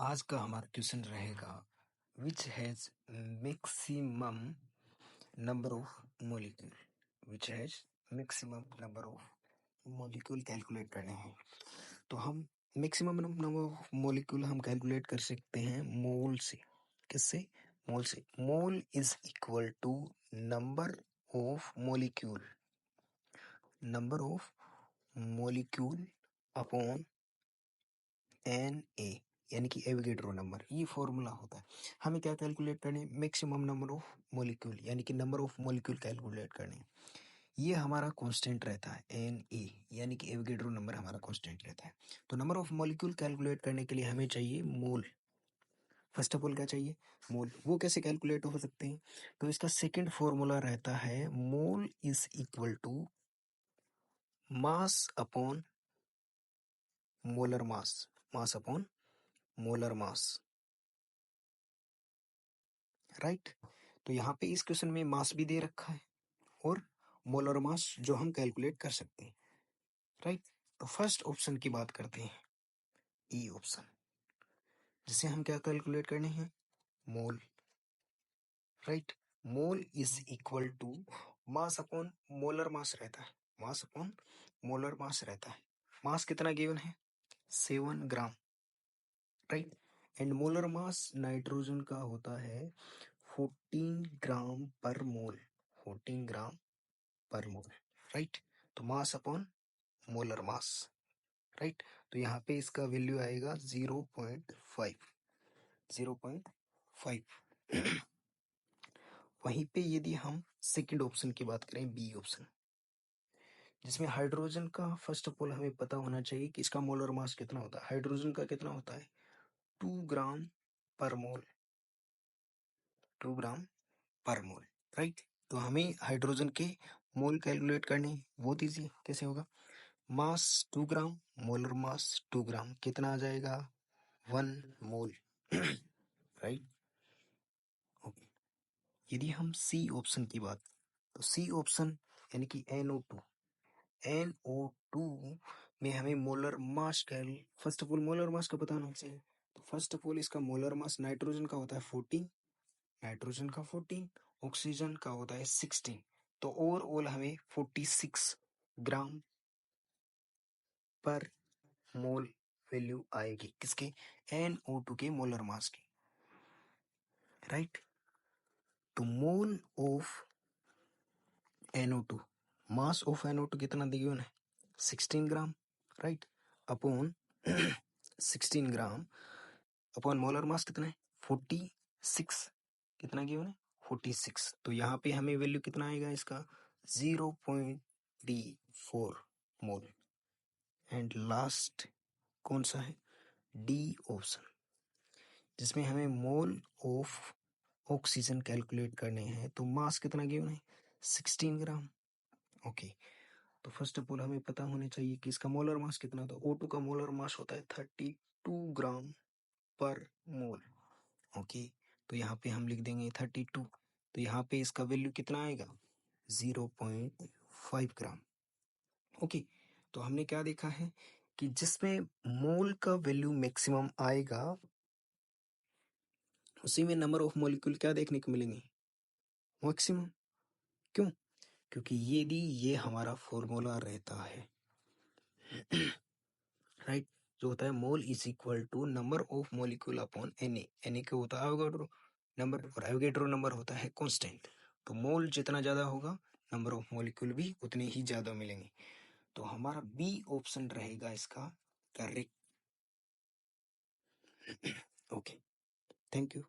आज का हमारा क्वेश्चन रहेगा which has maximum number of molecule. Which has maximum number of molecule calculate करने हैं। तो हम मैक्सिमम नंबर ऑफ मॉलिक्यूल हम कैलकुलेट कर सकते हैं मोल से। किससे? मोल से। Mole is equal to number of molecule, number of molecule upon N A, यानी कि एवोगैड्रो नंबर। ये फॉर्मूला होता है। हमें क्या कैलकुलेट करने? मैक्सिमम नंबर ऑफ मॉलिक्यूल, यानी कि नंबर ऑफ मॉलिक्यूल कैलकुलेट करने। ये हमारा कांस्टेंट रहता है एन ए, यानी कि एवोगैड्रो नंबर हमारा कांस्टेंट रहता है। तो नंबर ऑफ मॉलिक्यूल कैलकुलेट करने के लिए हमें चाहिए मोल। फर्स्ट ऑफ ऑल क्या चाहिए? मोल। वो कैसे कैलकुलेट हो सकते हैं? तो इसका सेकंड फॉर्मूला रहता है mole is equal to mass upon molar mass, mass upon molar mass, right. तो यहाँ पे इस क्वेश्चन में मास भी दे रखा है और मोलर मास जो हम कैलकुलेट कर सकते हैं, राइट। तो फर्स्ट ऑप्शन की बात करते हैं, ई ऑप्शन, जिसे हम क्या कैलकुलेट करने हैं? Mole, right. Mole is equal to mass upon molar mass रहता है, मास अपॉन मोलर मास रहता है। मास कितना गिवन है? 7 gram, right. And molar mass nitrogen का होता है 14 ग्राम पर मोल, 14 ग्राम पर मोल, राइट। तो मास अपॉन मोलर मास, राइट। तो यहाँ पे इसका वैल्यू आएगा 0.5, 0.5। वहीं पे यदि हम सेकंड ऑप्शन की बात करें, बी ऑप्शन, जिसमें हाइड्रोजन का फर्स्ट ऑफ ऑल हमें पता होना चाहिए कि इसका मोलर मास कितना होता है। हाइड्रोजन का कितना होता है? 2 ग्राम पर मोल, 2 ग्राम पर मोल, राइट। तो हमें हाइड्रोजन के मोल कैलकुलेट करने, बहुत ईजी। कैसे होगा? मास 2 ग्राम, मोलर मास 2 ग्राम, कितना आ जाएगा? 1 मोल, राइट। ओके। यदि हम सी ऑप्शन की बात, तो सी ऑप्शन यानी कि NO2, NO2 में हमें मोलर मास कैल, first of all molar mass का पता होना चाहिए। तो फर्स्ट ऑफ ऑल इसका मोलर मास नाइट्रोजन का होता है 14, नाइट्रोजन का 14, ऑक्सीजन का होता है 16। तो ओवरऑल हमें 46 ग्राम पर मोल वैल्यू आएगी। किसके? NO2 के मोलर मास की, राइट। तो mole of NO2, mass of NO2 कितना दिया है? 16 gram, right. Upon 16 gram upon molar mass कितना है? 46। कितना गिवन है? 46। तो यहाँ पे हमें वैल्यू कितना आएगा इसका? 0.34 मोल। एंड लास्ट कौन सा है? डी ऑप्शन, जिसमें हमें मोल ऑफ ऑक्सीजन कैलकुलेट करने हैं। तो मास कितना गिवन है? 16 ग्राम। ओके। तो फर्स्ट ऑफ ऑल हमें पता होना चाहिए कि इसका मोलर मास कितना था। O2 का मोलर मास होता है 32 ग्राम पर मोल। ओके। तो यहाँ पे हम लिख देंगे 32। तो यहाँ पे इसका वैल्यू कितना आएगा? 0.5 ग्राम। ओके। तो हमने क्या देखा है कि जिसमें मोल का वैल्यू मैक्सिमम आएगा उसी में नंबर ऑफ मॉलिक्यूल क्या देखने को मिलेंगे? मैक्सिमम। क्यों? क्योंकि यदि ये हमारा फॉर्मूला रहता है, राइट, जो होता है mole is equal to number of molecule upon Na। Na क्या होता है? एवोगैड्रो नंबर, और एवोगैड्रो नंबर होता है कांस्टेंट। तो मोल जितना ज्यादा होगा नंबर ऑफ मॉलिक्यूल भी उतने ही ज्यादा मिलेंगे। तो हमारा बी ऑप्शन रहेगा इसका करेक्ट। Okay, thank you.